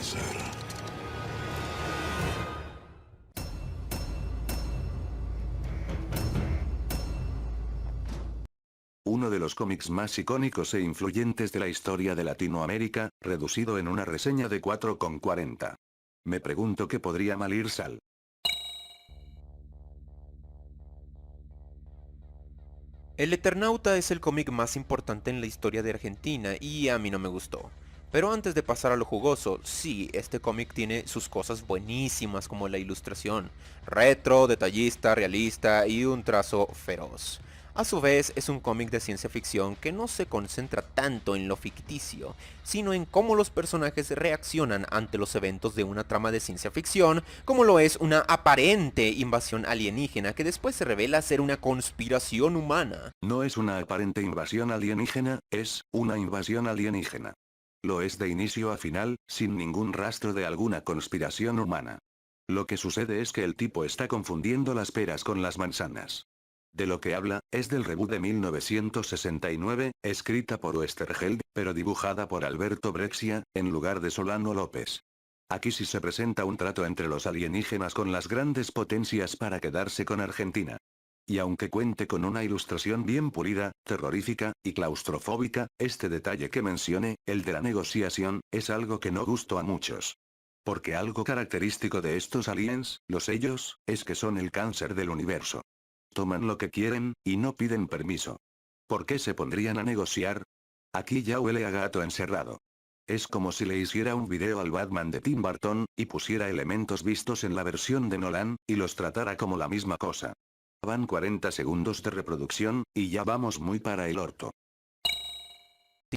hacer. Uno de los cómics más icónicos e influyentes de la historia de Latinoamérica, reducido en una reseña de 4,40. Me pregunto qué podría mal ir Sal. El Eternauta es el cómic más importante en la historia de Argentina y a mí no me gustó. Pero antes de pasar a lo jugoso, sí, este cómic tiene sus cosas buenísimas como la ilustración, retro, detallista, realista y un trazo feroz. A su vez, es un cómic de ciencia ficción que no se concentra tanto en lo ficticio, sino en cómo los personajes reaccionan ante los eventos de una trama de ciencia ficción, como lo es una aparente invasión alienígena que después se revela ser una conspiración humana. No es una aparente invasión alienígena, es una invasión alienígena. Lo es de inicio a final, sin ningún rastro de alguna conspiración humana. Lo que sucede es que el tipo está confundiendo las peras con las manzanas. De lo que habla, es del reboot de 1969, escrita por Oesterheld, pero dibujada por Alberto Brexia, en lugar de Solano López. Aquí sí se presenta un trato entre los alienígenas con las grandes potencias para quedarse con Argentina. Y aunque cuente con una ilustración bien pulida, terrorífica, y claustrofóbica, este detalle que mencioné, el de la negociación, es algo que no gustó a muchos. Porque algo característico de estos aliens, los ellos, es que son el cáncer del universo. Toman lo que quieren, y no piden permiso. ¿Por qué se pondrían a negociar? Aquí ya huele a gato encerrado. Es como si le hiciera un video al Batman de Tim Burton, y pusiera elementos vistos en la versión de Nolan, y los tratara como la misma cosa. Van 40 segundos de reproducción, y ya vamos muy para el orto.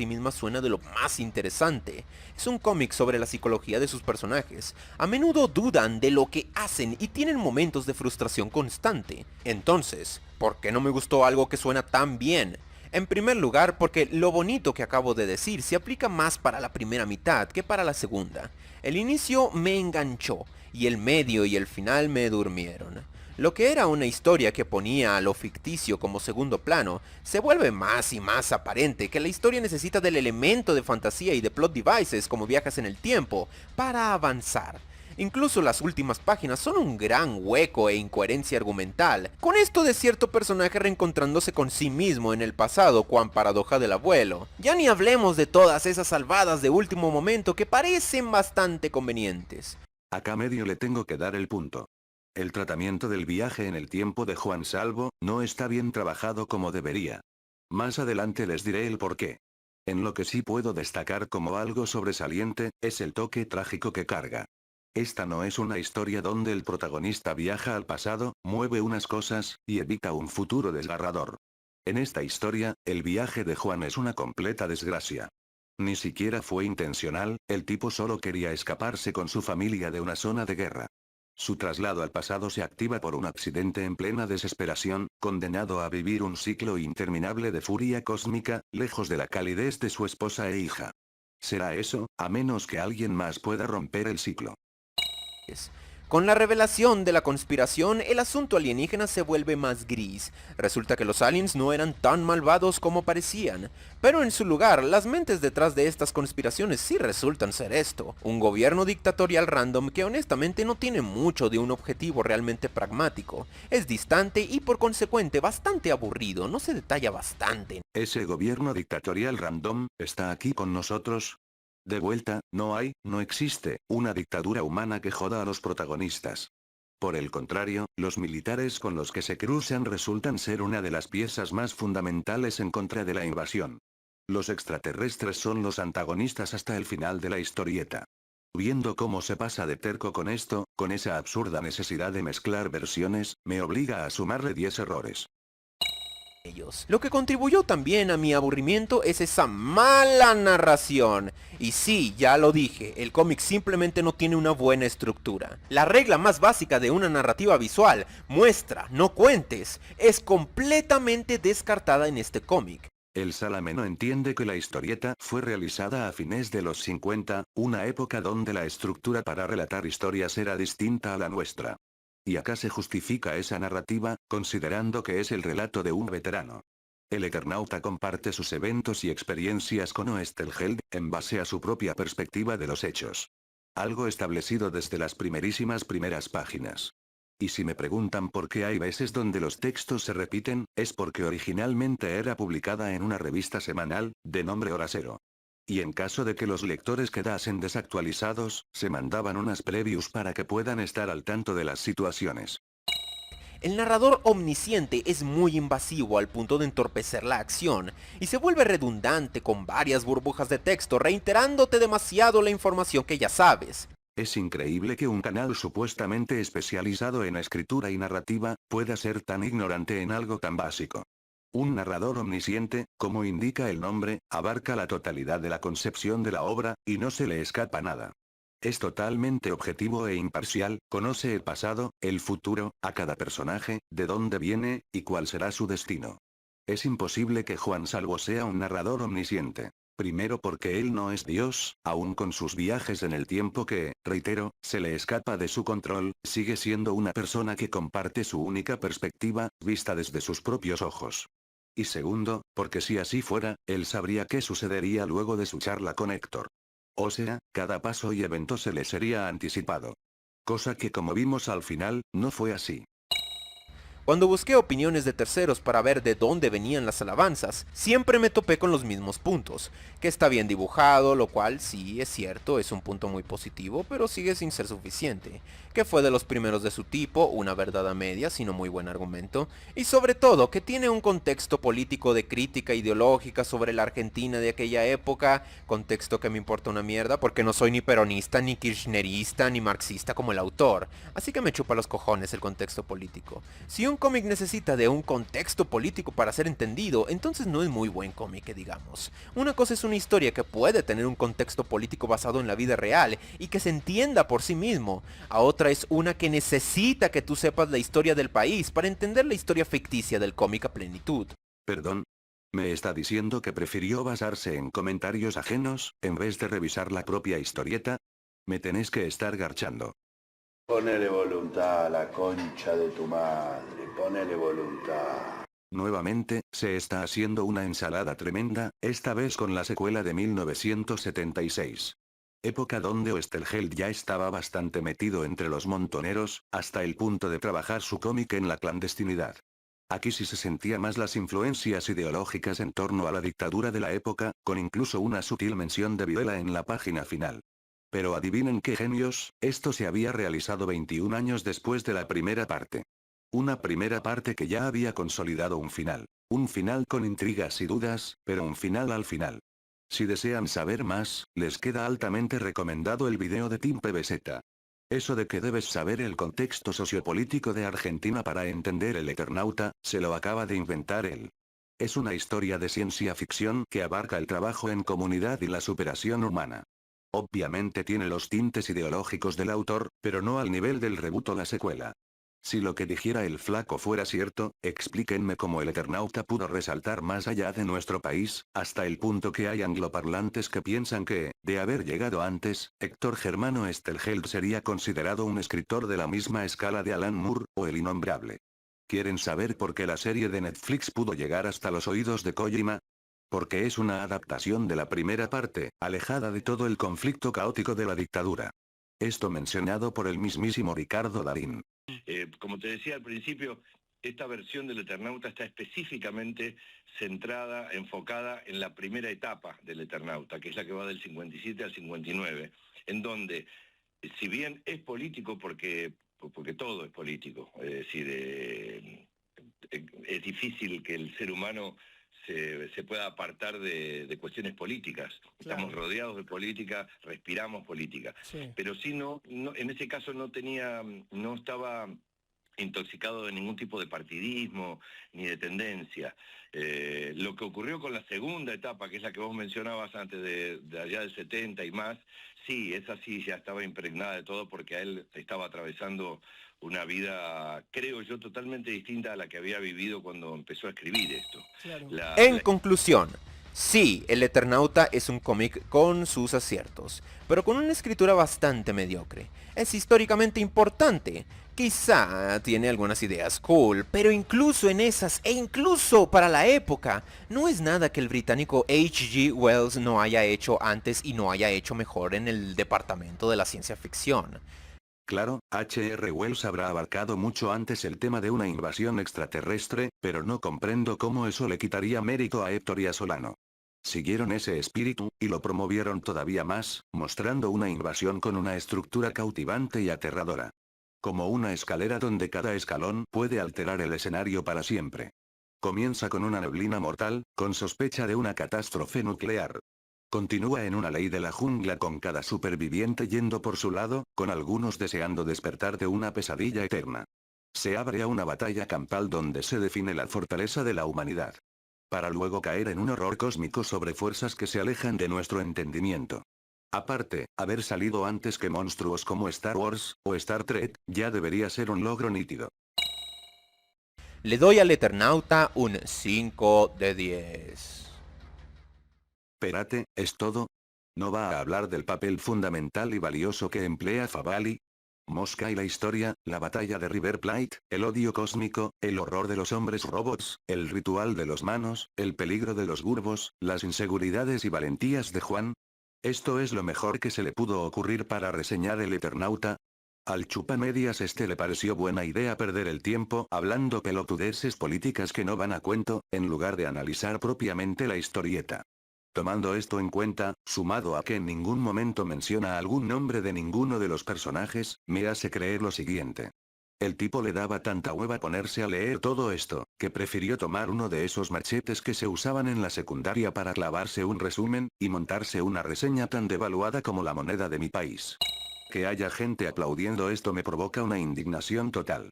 Misma suena de lo más interesante. Es un cómic sobre la psicología de sus personajes. A menudo dudan de lo que hacen y tienen momentos de frustración constante. Entonces, ¿por qué no me gustó algo que suena tan bien? En primer lugar, porque lo bonito que acabo de decir se aplica más para la primera mitad que para la segunda. El inicio me enganchó, y el medio y el final me durmieron. Lo que era una historia que ponía a lo ficticio como segundo plano, se vuelve más y más aparente que la historia necesita del elemento de fantasía y de plot devices como viajes en el tiempo para avanzar. Incluso las últimas páginas son un gran hueco e incoherencia argumental, con esto de cierto personaje reencontrándose con sí mismo en el pasado, cuan paradoja del abuelo. Ya ni hablemos de todas esas salvadas de último momento que parecen bastante convenientes. Acá medio le tengo que dar el punto. El tratamiento del viaje en el tiempo de Juan Salvo, no está bien trabajado como debería. Más adelante les diré el porqué. En lo que sí puedo destacar como algo sobresaliente, es el toque trágico que carga. Esta no es una historia donde el protagonista viaja al pasado, mueve unas cosas, y evita un futuro desgarrador. En esta historia, el viaje de Juan es una completa desgracia. Ni siquiera fue intencional, el tipo solo quería escaparse con su familia de una zona de guerra. Su traslado al pasado se activa por un accidente en plena desesperación, condenado a vivir un ciclo interminable de furia cósmica, lejos de la calidez de su esposa e hija. ¿Será eso, a menos que alguien más pueda romper el ciclo? Con la revelación de la conspiración, el asunto alienígena se vuelve más gris. Resulta que los aliens no eran tan malvados como parecían. Pero en su lugar, las mentes detrás de estas conspiraciones sí resultan ser esto. Un gobierno dictatorial random que honestamente no tiene mucho de un objetivo realmente pragmático. Es distante y por consecuente bastante aburrido, no se detalla bastante. ¿Ese gobierno dictatorial random, está aquí con nosotros? De vuelta, no existe, una dictadura humana que joda a los protagonistas. Por el contrario, los militares con los que se cruzan resultan ser una de las piezas más fundamentales en contra de la invasión. Los extraterrestres son los antagonistas hasta el final de la historieta. Viendo cómo se pasa de terco con esto, con esa absurda necesidad de mezclar versiones, me obliga a sumarle 10 errores. Lo que contribuyó también a mi aburrimiento es esa mala narración. Y sí, ya lo dije, el cómic simplemente no tiene una buena estructura. La regla más básica de una narrativa visual, muestra, no cuentes, es completamente descartada en este cómic. El Salame no entiende que la historieta fue realizada a fines de los 50, una época donde la estructura para relatar historias era distinta a la nuestra. Y acá se justifica esa narrativa, considerando que es el relato de un veterano. El Eternauta comparte sus eventos y experiencias con Oesterheld, en base a su propia perspectiva de los hechos. Algo establecido desde las primeras páginas. Y si me preguntan por qué hay veces donde los textos se repiten, es porque originalmente era publicada en una revista semanal, de nombre Hora Cero. Y en caso de que los lectores quedasen desactualizados, se mandaban unas previews para que puedan estar al tanto de las situaciones. El narrador omnisciente es muy invasivo al punto de entorpecer la acción, y se vuelve redundante con varias burbujas de texto reiterándote demasiado la información que ya sabes. Es increíble que un canal supuestamente especializado en escritura y narrativa, pueda ser tan ignorante en algo tan básico. Un narrador omnisciente, como indica el nombre, abarca la totalidad de la concepción de la obra, y no se le escapa nada. Es totalmente objetivo e imparcial, conoce el pasado, el futuro, a cada personaje, de dónde viene, y cuál será su destino. Es imposible que Juan Salvo sea un narrador omnisciente. Primero porque él no es Dios, aun con sus viajes en el tiempo que, reitero, se le escapa de su control, sigue siendo una persona que comparte su única perspectiva, vista desde sus propios ojos. Y segundo, porque si así fuera, él sabría qué sucedería luego de su charla con Héctor. O sea, cada paso y evento se le sería anticipado. Cosa que como vimos al final, no fue así. Cuando busqué opiniones de terceros para ver de dónde venían las alabanzas, siempre me topé con los mismos puntos, que está bien dibujado, lo cual sí es cierto, es un punto muy positivo, pero sigue sin ser suficiente, que fue de los primeros de su tipo, una verdad a media, sino muy buen argumento, y sobre todo que tiene un contexto político de crítica ideológica sobre la Argentina de aquella época, contexto que me importa una mierda porque no soy ni peronista, ni kirchnerista, ni marxista como el autor, así que me chupa los cojones el contexto político. Si un cómic necesita de un contexto político para ser entendido, entonces no es muy buen cómic, que digamos. Una cosa es una historia que puede tener un contexto político basado en la vida real y que se entienda por sí mismo. A otra es una que necesita que tú sepas la historia del país para entender la historia ficticia del cómic a plenitud. Perdón. ¿Me está diciendo que prefirió basarse en comentarios ajenos, en vez de revisar la propia historieta? Me tenés que estar garchando. Ponele voluntad a la concha de tu madre, ponele voluntad. Nuevamente, se está haciendo una ensalada tremenda, esta vez con la secuela de 1976. Época donde Oesterheld ya estaba bastante metido entre los montoneros, hasta el punto de trabajar su cómic en la clandestinidad. Aquí sí se sentía más las influencias ideológicas en torno a la dictadura de la época, con incluso una sutil mención de Videla en la página final. Pero adivinen qué genios, esto se había realizado 21 años después de la primera parte. Una primera parte que ya había consolidado un final. Un final con intrigas y dudas, pero un final al final. Si desean saber más, les queda altamente recomendado el video de Tim PBZ. Eso de que debes saber el contexto sociopolítico de Argentina para entender el Eternauta, se lo acaba de inventar él. Es una historia de ciencia ficción que abarca el trabajo en comunidad y la superación humana. Obviamente tiene los tintes ideológicos del autor, pero no al nivel del reboot o la secuela. Si lo que dijera el flaco fuera cierto, explíquenme cómo el Eternauta pudo resaltar más allá de nuestro país, hasta el punto que hay angloparlantes que piensan que, de haber llegado antes, Héctor Germano Oesterheld sería considerado un escritor de la misma escala de Alan Moore, o El Innombrable. ¿Quieren saber por qué la serie de Netflix pudo llegar hasta los oídos de Kojima? Porque es una adaptación de la primera parte, alejada de todo el conflicto caótico de la dictadura. Esto mencionado por el mismísimo Ricardo Darín. Como te decía al principio, esta versión del Eternauta está específicamente centrada, enfocada en la primera etapa del Eternauta, que es la que va del 57 al 59, en donde, si bien es político porque todo es político, es decir, es difícil que el ser humano se pueda apartar de cuestiones políticas. Claro. Estamos rodeados de política, respiramos política. Sí. Pero sí en ese caso no estaba intoxicado de ningún tipo de partidismo ni de tendencia. Lo que ocurrió con la segunda etapa, que es la que vos mencionabas antes de allá del 70 y más, sí, esa sí ya estaba impregnada de todo porque a él estaba atravesando una vida, creo yo, totalmente distinta a la que había vivido cuando empezó a escribir esto. Claro. En conclusión, sí, El Eternauta es un cómic con sus aciertos, pero con una escritura bastante mediocre. Es históricamente importante, Quizá tiene algunas ideas cool, pero incluso en esas, e incluso para la época, no es nada que el británico H.G. Wells no haya hecho antes y no haya hecho mejor en el departamento de la ciencia ficción. Claro, H.R. Wells habrá abarcado mucho antes el tema de una invasión extraterrestre, pero no comprendo cómo eso le quitaría mérito a Héctor y a Solano. Siguieron ese espíritu, y lo promovieron todavía más, mostrando una invasión con una estructura cautivante y aterradora. Como una escalera donde cada escalón puede alterar el escenario para siempre. Comienza con una neblina mortal, con sospecha de una catástrofe nuclear. Continúa en una ley de la jungla con cada superviviente yendo por su lado, con algunos deseando despertar de una pesadilla eterna. Se abre a una batalla campal donde se define la fortaleza de la humanidad. Para luego caer en un horror cósmico sobre fuerzas que se alejan de nuestro entendimiento. Aparte, haber salido antes que monstruos como Star Wars, o Star Trek, ya debería ser un logro nítido. Le doy al Eternauta un 5 de 10. Espérate, ¿es todo? ¿No va a hablar del papel fundamental y valioso que emplea Favali? Mosca y la historia, la batalla de River Plate, el odio cósmico, el horror de los hombres robots, el ritual de los manos, el peligro de los gurbos, las inseguridades y valentías de Juan. ¿Esto es lo mejor que se le pudo ocurrir para reseñar el Eternauta? Al chupamedias le pareció buena idea perder el tiempo hablando pelotudeces políticas que no van a cuento, en lugar de analizar propiamente la historieta. Tomando esto en cuenta, sumado a que en ningún momento menciona algún nombre de ninguno de los personajes, me hace creer lo siguiente. El tipo le daba tanta hueva ponerse a leer todo esto, que prefirió tomar uno de esos machetes que se usaban en la secundaria para clavarse un resumen, y montarse una reseña tan devaluada como la moneda de mi país. Que haya gente aplaudiendo esto me provoca una indignación total.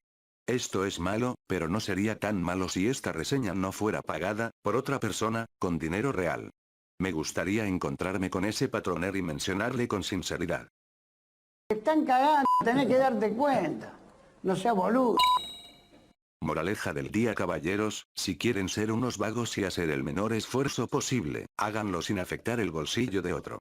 Esto es malo, pero no sería tan malo si esta reseña no fuera pagada, por otra persona, con dinero real. Me gustaría encontrarme con ese patroner y mencionarle con sinceridad. Te están cagando, tenés que darte cuenta. No seas boludo. Moraleja del día, caballeros, si quieren ser unos vagos y hacer el menor esfuerzo posible, háganlo sin afectar el bolsillo de otro.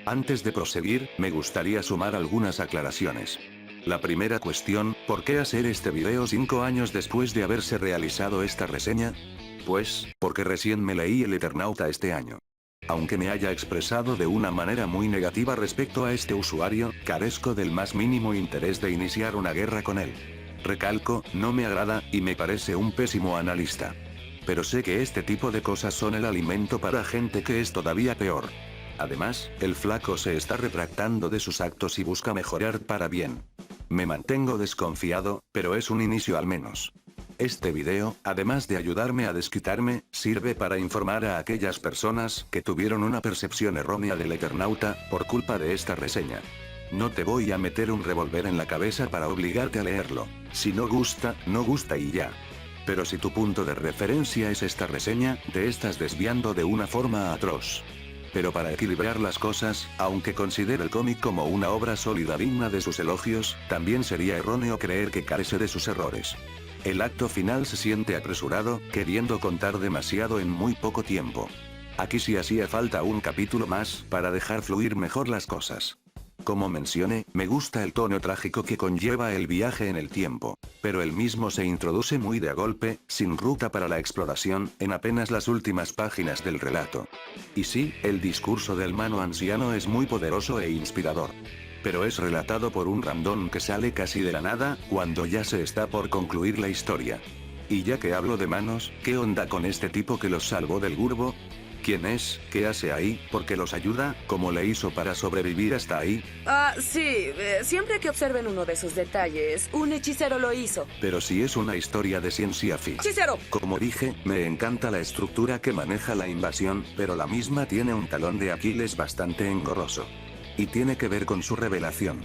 Antes de proseguir, me gustaría sumar algunas aclaraciones. La primera cuestión, ¿por qué hacer este video 5 años después de haberse realizado esta reseña? Pues, porque recién me leí el Eternauta este año. Aunque me haya expresado de una manera muy negativa respecto a este usuario, carezco del más mínimo interés de iniciar una guerra con él. Recalco, no me agrada, y me parece un pésimo analista. Pero sé que este tipo de cosas son el alimento para gente que es todavía peor. Además, el flaco se está retractando de sus actos y busca mejorar para bien. Me mantengo desconfiado, pero es un inicio al menos. Este video, además de ayudarme a desquitarme, sirve para informar a aquellas personas que tuvieron una percepción errónea del Eternauta, por culpa de esta reseña. No te voy a meter un revólver en la cabeza para obligarte a leerlo. Si no gusta, no gusta y ya. Pero si tu punto de referencia es esta reseña, te estás desviando de una forma atroz. Pero para equilibrar las cosas, aunque considere el cómic como una obra sólida digna de sus elogios, también sería erróneo creer que carece de sus errores. El acto final se siente apresurado, queriendo contar demasiado en muy poco tiempo. Aquí sí hacía falta un capítulo más, para dejar fluir mejor las cosas. Como mencioné, me gusta el tono trágico que conlleva el viaje en el tiempo, pero el mismo se introduce muy de a golpe, sin ruta para la exploración, en apenas las últimas páginas del relato. Y sí, el discurso del mano anciano es muy poderoso e inspirador. Pero es relatado por un random que sale casi de la nada, cuando ya se está por concluir la historia. Y ya que hablo de manos, ¿qué onda con este tipo que los salvó del gurbo? ¿Quién es? ¿Qué hace ahí? ¿Por qué los ayuda? ¿Cómo le hizo para sobrevivir hasta ahí? Sí, siempre que observen uno de sus detalles, un hechicero lo hizo. Pero si es una historia de ciencia ficción. ¡Hechicero! Como dije, me encanta la estructura que maneja la invasión, pero la misma tiene un talón de Aquiles bastante engorroso. Y tiene que ver con su revelación.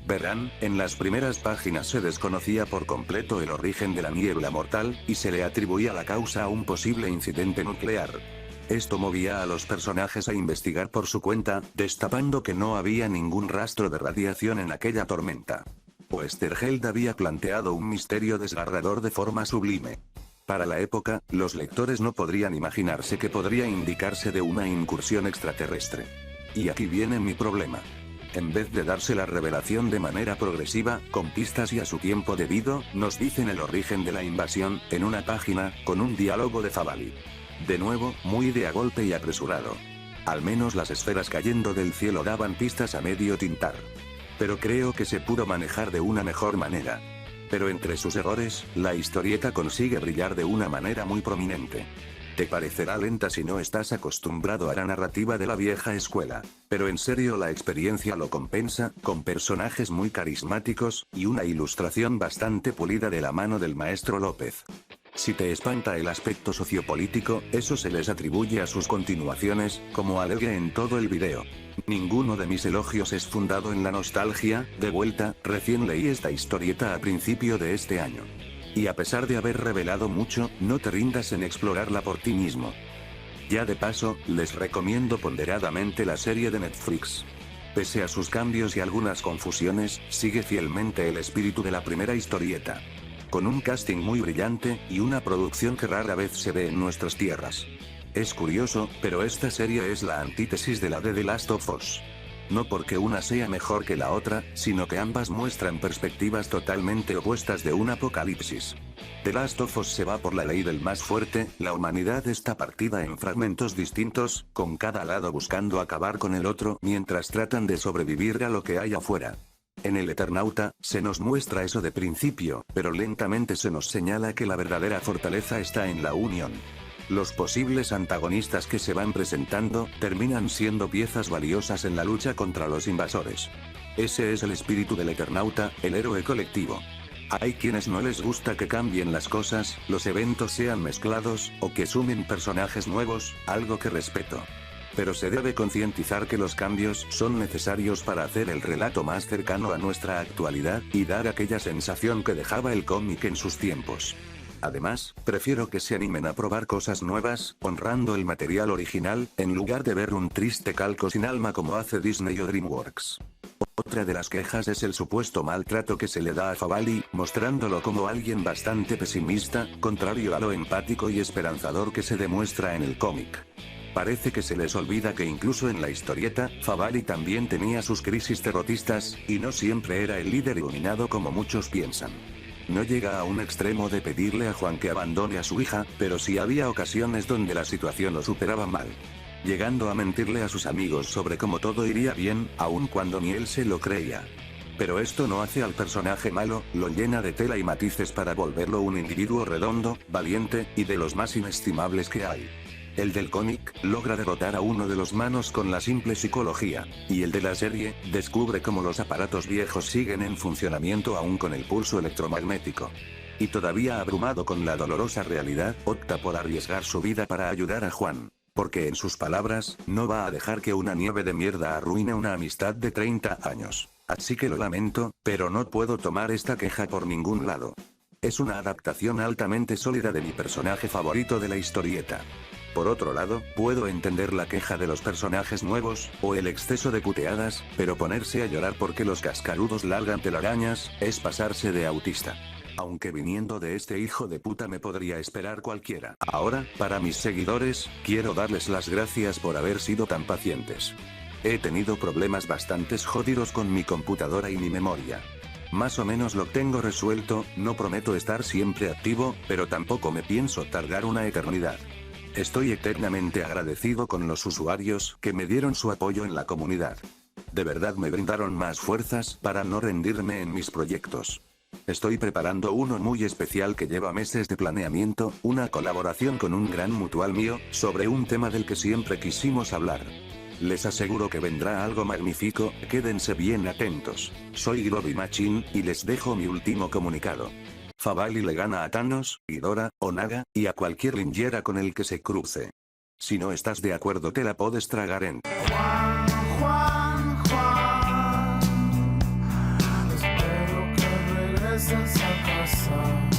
Verán, en las primeras páginas se desconocía por completo el origen de la niebla mortal, y se le atribuía la causa a un posible incidente nuclear. Esto movía a los personajes a investigar por su cuenta, destapando que no había ningún rastro de radiación en aquella tormenta. Oesterheld había planteado un misterio desgarrador de forma sublime. Para la época, los lectores no podrían imaginarse que podría indicarse de una incursión extraterrestre. Y aquí viene mi problema. En vez de darse la revelación de manera progresiva, con pistas y a su tiempo debido, nos dicen el origen de la invasión, en una página, con un diálogo de Favali. De nuevo, muy de a golpe y apresurado. Al menos las esferas cayendo del cielo daban pistas a medio tintar. Pero creo que se pudo manejar de una mejor manera. Pero entre sus errores, la historieta consigue brillar de una manera muy prominente. Te parecerá lenta si no estás acostumbrado a la narrativa de la vieja escuela, pero en serio la experiencia lo compensa, con personajes muy carismáticos, y una ilustración bastante pulida de la mano del maestro López. Si te espanta el aspecto sociopolítico, eso se les atribuye a sus continuaciones, como alegué en todo el video. Ninguno de mis elogios es fundado en la nostalgia. De vuelta, recién leí esta historieta a principio de este año. Y a pesar de haber revelado mucho, no te rindas en explorarla por ti mismo. Ya de paso, les recomiendo ponderadamente la serie de Netflix. Pese a sus cambios y algunas confusiones, sigue fielmente el espíritu de la primera historieta. Con un casting muy brillante, y una producción que rara vez se ve en nuestras tierras. Es curioso, pero esta serie es la antítesis de la de The Last of Us. No porque una sea mejor que la otra, sino que ambas muestran perspectivas totalmente opuestas de un apocalipsis. The Last of Us se va por la ley del más fuerte, la humanidad está partida en fragmentos distintos, con cada lado buscando acabar con el otro mientras tratan de sobrevivir a lo que hay afuera. En El Eternauta, se nos muestra eso de principio, pero lentamente se nos señala que la verdadera fortaleza está en la unión. Los posibles antagonistas que se van presentando, terminan siendo piezas valiosas en la lucha contra los invasores. Ese es el espíritu del Eternauta, el héroe colectivo. Hay quienes no les gusta que cambien las cosas, los eventos sean mezclados, o que sumen personajes nuevos, algo que respeto. Pero se debe concientizar que los cambios son necesarios para hacer el relato más cercano a nuestra actualidad, y dar aquella sensación que dejaba el cómic en sus tiempos. Además, prefiero que se animen a probar cosas nuevas, honrando el material original, en lugar de ver un triste calco sin alma como hace Disney o DreamWorks. Otra de las quejas es el supuesto maltrato que se le da a Favali, mostrándolo como alguien bastante pesimista, contrario a lo empático y esperanzador que se demuestra en el cómic. Parece que se les olvida que incluso en la historieta, Favali también tenía sus crisis derrotistas, y no siempre era el líder iluminado como muchos piensan. No llega a un extremo de pedirle a Juan que abandone a su hija, pero sí había ocasiones donde la situación lo superaba mal. Llegando a mentirle a sus amigos sobre cómo todo iría bien, aun cuando ni él se lo creía. Pero esto no hace al personaje malo, lo llena de tela y matices para volverlo un individuo redondo, valiente, y de los más inestimables que hay. El del cómic, logra derrotar a uno de los manos con la simple psicología, y el de la serie, descubre cómo los aparatos viejos siguen en funcionamiento aún con el pulso electromagnético. Y todavía abrumado con la dolorosa realidad, opta por arriesgar su vida para ayudar a Juan. Porque en sus palabras, no va a dejar que una nieve de mierda arruine una amistad de 30 años. Así que lo lamento, pero no puedo tomar esta queja por ningún lado. Es una adaptación altamente sólida de mi personaje favorito de la historieta. Por otro lado, puedo entender la queja de los personajes nuevos, o el exceso de puteadas, pero ponerse a llorar porque los cascarudos largan telarañas, es pasarse de autista. Aunque viniendo de este hijo de puta me podría esperar cualquiera. Ahora, para mis seguidores, quiero darles las gracias por haber sido tan pacientes. He tenido problemas bastante jodidos con mi computadora y mi memoria. Más o menos lo tengo resuelto, no prometo estar siempre activo, pero tampoco me pienso tardar una eternidad. Estoy eternamente agradecido con los usuarios que me dieron su apoyo en la comunidad. De verdad me brindaron más fuerzas para no rendirme en mis proyectos. Estoy preparando uno muy especial que lleva meses de planeamiento, una colaboración con un gran mutual mío, sobre un tema del que siempre quisimos hablar. Les aseguro que vendrá algo magnífico, quédense bien atentos. Soy Groby Machine, y les dejo mi último comunicado. Favali le gana a Thanos, Ghidorah, Onaga, y a cualquier linjera con el que se cruce. Si no estás de acuerdo te la puedes tragar en... Juan, espero que regreses a casa.